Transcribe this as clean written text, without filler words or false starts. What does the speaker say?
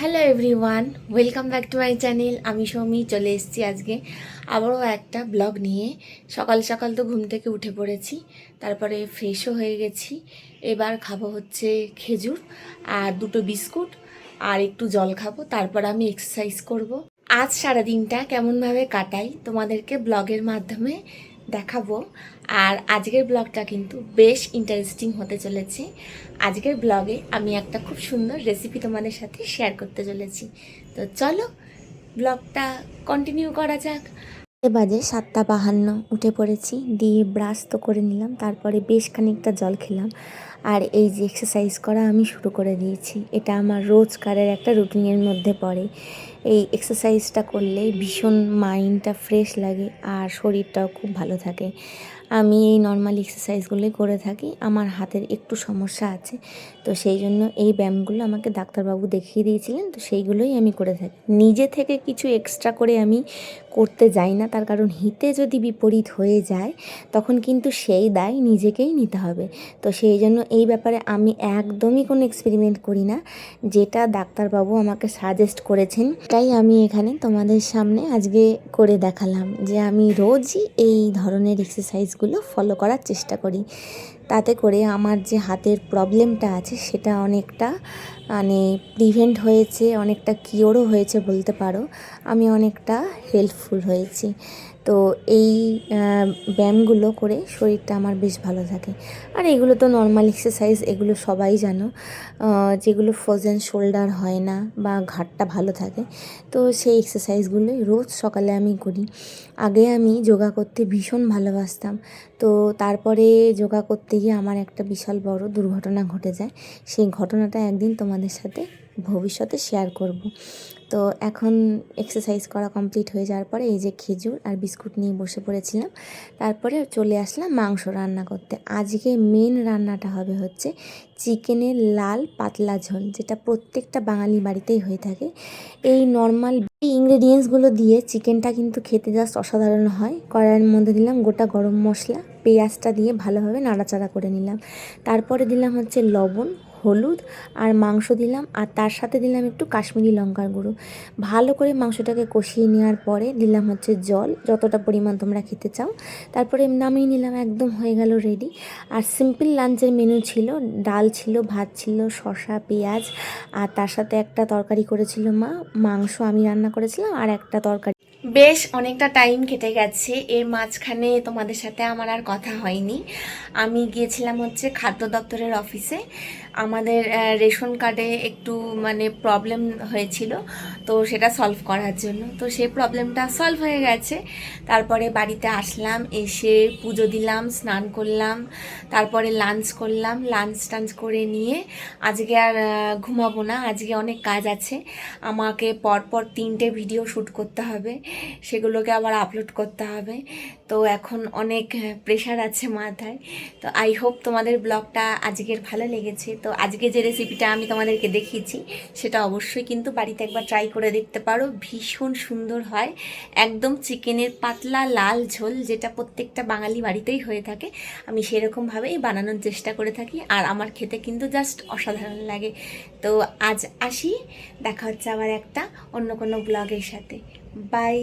Hello everyone, welcome back to my channel. আমি সৌমি চলে এসেছি আজকে আবারও একটা ব্লগ নিয়ে। সকাল সকাল তো ঘুম থেকে উঠে পড়েছি, তারপরে ফ্রেশও হয়ে গেছি। এবার খাবো হচ্ছে খেজুর আর দুটো বিস্কুট আর একটু জল খাবো, তারপর আমি এক্সারসাইজ করব। আজ সারাদিনটা কেমনভাবে কাটাই তোমাদেরকে ব্লগের মাধ্যমে দেখাবো। আর আজকের ব্লগটা কিন্তু বেশ ইন্টারেস্টিং হতে চলেছে। আজকের ব্লগে আমি একটা খুব সুন্দর রেসিপি তোমাদের সাথে শেয়ার করতে চলেছি। তো চলো ব্লগটা কন্টিনিউ করা যাক। বাজে 7:52, উঠে পড়েছি, দিয়ে ব্রাশ তো করে নিলাম, তারপরে বেশ খানিকটা জল খেলাম। আর এই যে এক্সারসাইজ করা আমি শুরু করে দিয়েছি, এটা আমার রোজকারের একটা রুটিনের মধ্যে পড়ে। এই এক্সারসাইজটা করলে ভীষণ মাইন্ডটা ফ্রেশ লাগে আর শরীরটাও খুব ভালো থাকে। আমি এই নর্মাল এক্সারসাইজগুলোই করে থাকি। আমার হাতের একটু সমস্যা আছে, তো সেই জন্য এই ব্যায়ামগুলো আমাকে ডাক্তারবাবু দেখিয়ে দিয়েছিলেন, তো সেইগুলোই আমি করে থাকি। নিজে থেকে কিছু এক্সট্রা করে আমি করতে যাই না, তার কারণ হিতে যদি বিপরীত হয়ে যায় তখন কিন্তু সেই দায় নিজেকেই নিতে হবে। তো সেই জন্য এই ব্যাপারে আমি একদমই কোনো এক্সপেরিমেন্ট করি না। যেটা ডাক্তারবাবু আমাকে সাজেস্ট করেছেন তাই আমি এখানে তোমাদের সামনে আজকে করে দেখালাম, যে আমি রোজই এই ধরনের এক্সারসাইজগুলো ফলো করার চেষ্টা করি। তাতে করে আমার যে হাতের প্রবলেমটা আছে সেটা অনেকটা মানে প্রিভেন্ট হয়েছে, অনেকটা কিওরও হয়েছে বলতে পারো। আমি অনেকটা হেল্পফুল হয়েছি। তো এই ব্যায়ামগুলো করে শরীরটা আমার বেশ ভালো থাকে। আর এগুলো তো নর্মাল এক্সারসাইজ, এগুলো সবাই জানো, যেগুলো ফ্রোজেন শোল্ডার হয় না বা ঘাটটা ভালো থাকে। তো সেই এক্সারসাইজগুলোই রোজ সকালে আমি করি। আগে আমি যোগা করতে ভীষণ ভালোবাসতাম, তো তারপরে যোগা করতে গিয়ে আমার একটা বিশাল বড় দুর্ঘটনা ঘটে যায়। সেই ঘটনাটা একদিন তোমাদের সাথে ভবিষ্যতে শেয়ার করব। তো এখন এক্সারসাইজ করা কমপ্লিট হয়ে যাওয়ার পরে এই যে খেজুর আর বিস্কুট নিয়ে বসে পড়েছিলাম, তারপরে চলে আসলাম মাংস রান্না করতে। আজকে মেন রান্নাটা হবে হচ্ছে চিকেনের লাল পাতলা ঝোল, যেটা প্রত্যেকটা বাঙালি বাড়িতেই হয়ে থাকে। এই নর্মাল ইনগ্রেডিয়েন্টসগুলো দিয়ে চিকেনটা কিন্তু খেতে জাস্ট অসাধারণ হয়। কড়াইয়ের মধ্যে দিলাম গোটা গরম মশলা, পেঁয়াজটা দিয়ে ভালোভাবে নাড়াচাড়া করে নিলাম। তারপরে দিলাম হচ্ছে লবণ, হলুদ আর মাংস দিলাম, আর তার সাথে দিলাম একটু কাশ্মীরি লঙ্কার গুঁড়ো। ভালো করে মাংসটাকে কষিয়ে নেওয়ার পরে দিলাম হচ্ছে জল, যতটা পরিমাণ তোমরা খেতে চাও। তারপরে নামিয়ে নিলাম, একদম হয়ে গেল রেডি। আর সিম্পল লাঞ্চের মেনু ছিল, ডাল ছিল, ভাত ছিল, শসা, পেঁয়াজ, আর তার সাথে একটা তরকারি করেছিল মা। মাংস আমি রান্না করেছিলাম আর একটা তরকারি। বেশ অনেকটা টাইম কেটে গেছে, এর মাঝখানে তোমাদের সাথে আমার আর কথা হয়নি। আমি গিয়েছিলাম হচ্ছে খাদ্য দপ্তরের অফিসে। আমাদের রেশন কার্ডে একটু মানে প্রবলেম হয়েছিল, তো সেটা সলভ করার জন্য। তো সেই প্রবলেমটা সলভ হয়ে গেছে। তারপরে বাড়িতে আসলাম, এসে পুজো দিলাম, স্নান করলাম, তারপরে লাঞ্চ করলাম। লাঞ্চ টাঞ্চ করে নিয়ে আজকে আর ঘুমাবো না, আজকে অনেক কাজ আছে। আমাকে পরপর 3টে ভিডিও শ্যুট করতে হবে, সেগুলোকে আবার আপলোড করতে হবে। তো এখন অনেক প্রেশার আছে মাথায়। তো আই হোপ তোমাদের ব্লগটা আজকের ভালো লেগেছে। তো আজকে যে রেসিপিটা আমি তোমাদেরকে দেখিয়েছি সেটা অবশ্যই কিন্তু বাড়িতে একবার ট্রাই করে দেখতে পারো, ভীষণ সুন্দর হয়। একদম চিকেনের পাতলা লাল ঝোল, যেটা প্রত্যেকটা বাঙালি বাড়িতেই হয়ে থাকে, আমি সেরকমভাবেই বানানোর চেষ্টা করে থাকি। আর আমার খেতে কিন্তু জাস্ট অসাধারণ লাগে। তো আজ আসি, দেখা হচ্ছে আবার একটা অন্য কোনো ব্লগের সাথে। বাই।